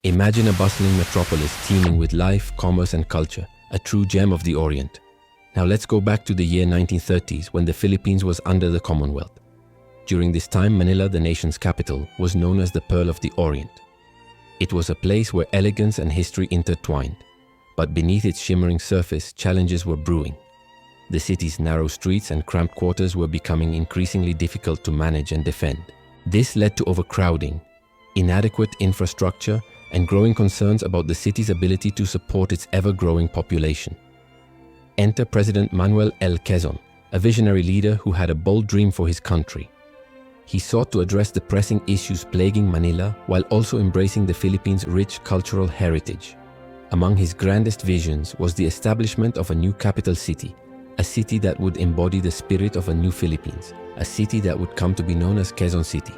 Imagine a bustling metropolis teeming with life, commerce, and culture, a true gem of the Orient. Now let's go back to the year 1930s when the Philippines was under the Commonwealth. During this time, Manila, the nation's capital, was known as the Pearl of the Orient. It was a place where elegance and history intertwined, but beneath its shimmering surface, challenges were brewing. The city's narrow streets and cramped quarters were becoming increasingly difficult to manage and defend. This led to overcrowding, inadequate infrastructure, and growing concerns about the city's ability to support its ever-growing population. Enter President Manuel L, a visionary leader who had a bold dream for his country. He sought to address the pressing issues plaguing Manila while also embracing the Philippines' rich cultural heritage. Among his grandest visions was the establishment of a new capital city, a city that would embody the spirit of a new Philippines, a city that would come to be known as Quezon City.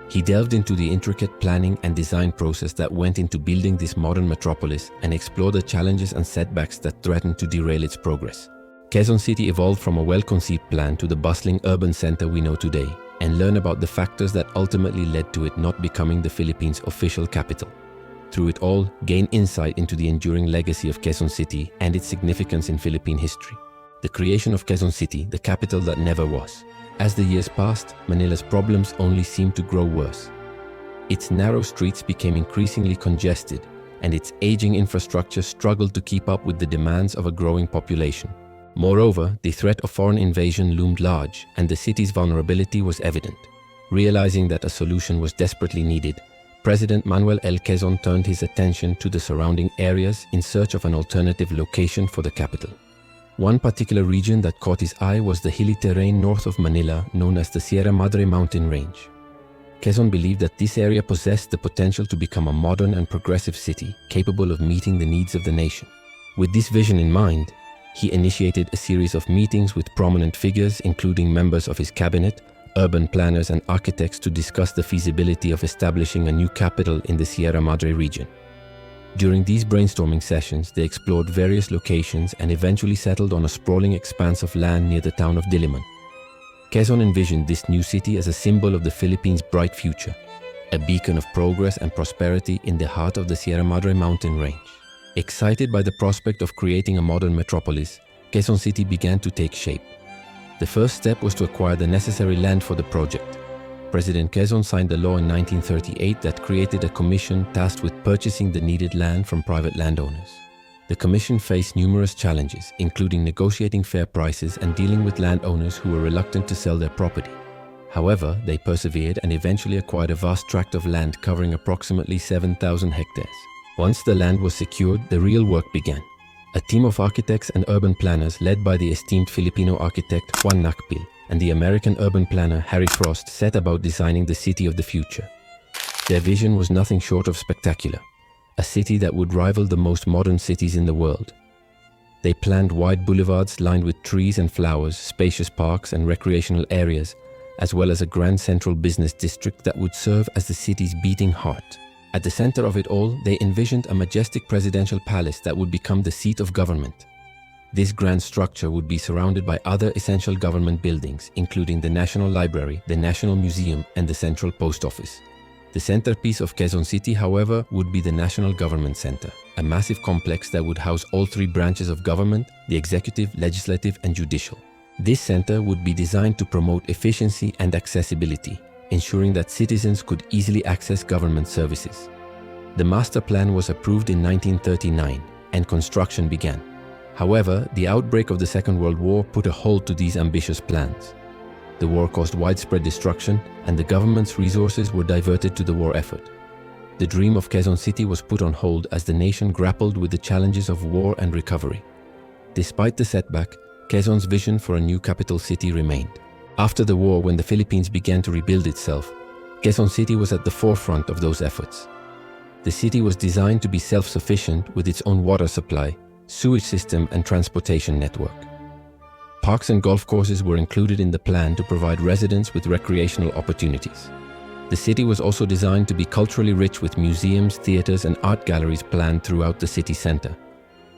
He delved into the intricate planning and design process that went into building this modern metropolis and explored the challenges and setbacks that threatened to derail its progress. Quezon City evolved from a well-conceived plan to the bustling urban center we know today, and learn about the factors that ultimately led to it not becoming the Philippines' official capital. Through it all, gain insight into the enduring legacy of Quezon City and its significance in Philippine history. The creation of Quezon City, the capital that never was. As the years passed, Manila's problems only seemed to grow worse. Its narrow streets became increasingly congested, and its aging infrastructure struggled to keep up with the demands of a growing population. Moreover, the threat of foreign invasion loomed large, and the city's vulnerability was evident. Realizing that a solution was desperately needed, President Manuel L turned his attention to the surrounding areas in search of an alternative location for the capital. One particular region that caught his eye was the hilly terrain north of Manila known as the Sierra Madre mountain range. Quezon believed that this area possessed the potential to become a modern and progressive city capable of meeting the needs of the nation. With this vision in mind, he initiated a series of meetings with prominent figures including members of his cabinet, urban planners and architects to discuss the feasibility of establishing a new capital in the Sierra Madre region. During these brainstorming sessions, they explored various locations and eventually settled on a sprawling expanse of land near the town of Diliman. Quezon envisioned this new city as a symbol of the Philippines' bright future, a beacon of progress and prosperity in the heart of the Sierra Madre mountain range. Excited by the prospect of creating a modern metropolis, Quezon City began to take shape. The first step was to acquire the necessary land for the project. President Quezon signed a law in 1938 that created a commission tasked with purchasing the needed land from private landowners. The commission faced numerous challenges, including negotiating fair prices and dealing with landowners who were reluctant to sell their property. However, they persevered and eventually acquired a vast tract of land covering approximately 7,000 hectares. Once the land was secured, the real work began. A team of architects and urban planners led by the esteemed Filipino architect Juan Nakpil and the American urban planner Harry Frost set about designing the city of the future. Their vision was nothing short of spectacular, a city that would rival the most modern cities in the world. They planned wide boulevards lined with trees and flowers, spacious parks and recreational areas, as well as a grand central business district that would serve as the city's beating heart. At the center of it all, they envisioned a majestic presidential palace that would become the seat of government. This grand structure would be surrounded by other essential government buildings, including the National Library, the National Museum, and the Central Post Office. The centerpiece of Quezon City, however, would be the National Government Center, a massive complex that would house all three branches of government, the executive, legislative, and judicial. This center would be designed to promote efficiency and accessibility, ensuring that citizens could easily access government services. The Masterplan was approved in 1939 and construction began. However, the outbreak of the Second World War put a halt to these ambitious plans. The war caused widespread destruction and the government's resources were diverted to the war effort. The dream of Quezon City was put on hold as the nation grappled with the challenges of war and recovery. Despite the setback, Quezon's vision for a new capital city remained. After the war, when the Philippines began to rebuild itself, Quezon City was at the forefront of those efforts. The city was designed to be self-sufficient with its own water supply, sewage system and transportation network. Parks and golf courses were included in the plan to provide residents with recreational opportunities. The city was also designed to be culturally rich with museums, theaters and art galleries planned throughout the city center.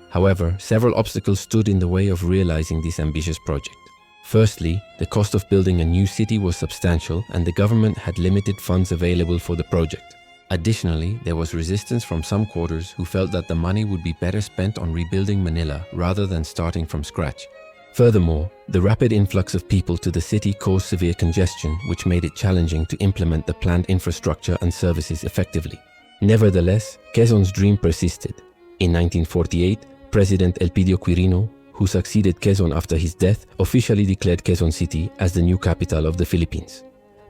However, several obstacles stood in the way of realizing this ambitious project. Firstly, the cost of building a new city was substantial and the government had limited funds available for the project. Additionally, there was resistance from some quarters who felt that the money would be better spent on rebuilding Manila rather than starting from scratch. Furthermore, the rapid influx of people to the city caused severe congestion, which made it challenging to implement the planned infrastructure and services effectively. Nevertheless, Quezon's dream persisted. In 1948, President Elpidio Quirino, who succeeded Quezon after his death, officially declared Quezon City as the new capital of the Philippines.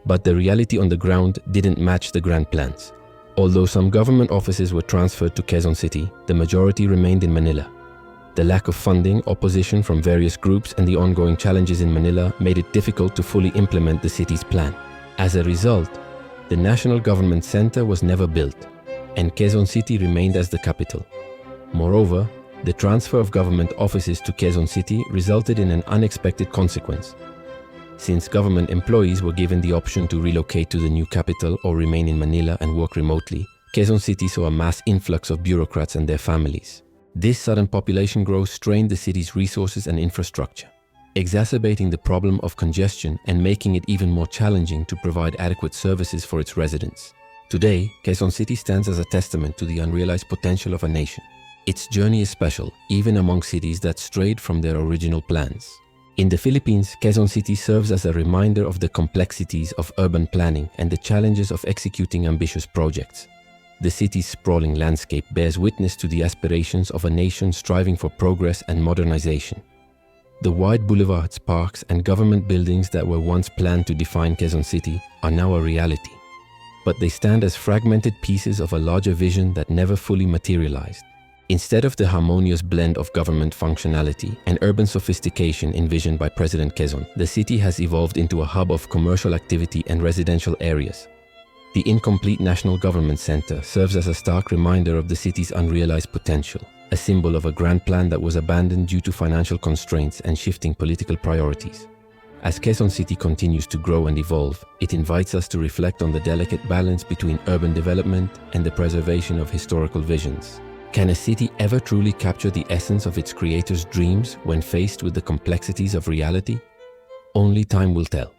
But the reality on the ground didn't match the grand plans. Although some government offices were transferred to Quezon City, the majority remained in Manila. The lack of funding, opposition from various groups, and the ongoing challenges in Manila made it difficult to fully implement the city's plan. As a result, the National Government Center was never built, and Quezon City remained as the capital. Moreover, the transfer of government offices to Quezon City resulted in an unexpected consequence. Since government employees were given the option to relocate to the new capital or remain in Manila and work remotely, Quezon City saw a mass influx of bureaucrats and their families. This sudden population growth strained the city's resources and infrastructure, exacerbating the problem of congestion and making it even more challenging to provide adequate services for its residents. Today, Quezon City stands as a testament to the unrealized potential of a nation. Its journey is special, even among cities that strayed from their original plans. In the Philippines, Quezon City serves as a reminder of the complexities of urban planning and the challenges of executing ambitious projects. The city's sprawling landscape bears witness to the aspirations of a nation striving for progress and modernization. The wide boulevards, parks, and government buildings that were once planned to define Quezon City are now a reality. But they stand as fragmented pieces of a larger vision that never fully materialized. Instead of the harmonious blend of government functionality and urban sophistication envisioned by President Quezon, the city has evolved into a hub of commercial activity and residential areas. The incomplete National Government Center serves as a stark reminder of the city's unrealized potential, a symbol of a grand plan that was abandoned due to financial constraints and shifting political priorities. As Quezon City continues to grow and evolve, it invites us to reflect on the delicate balance between urban development and the preservation of historical visions. Can a city ever truly capture the essence of its creator's dreams when faced with the complexities of reality? Only time will tell.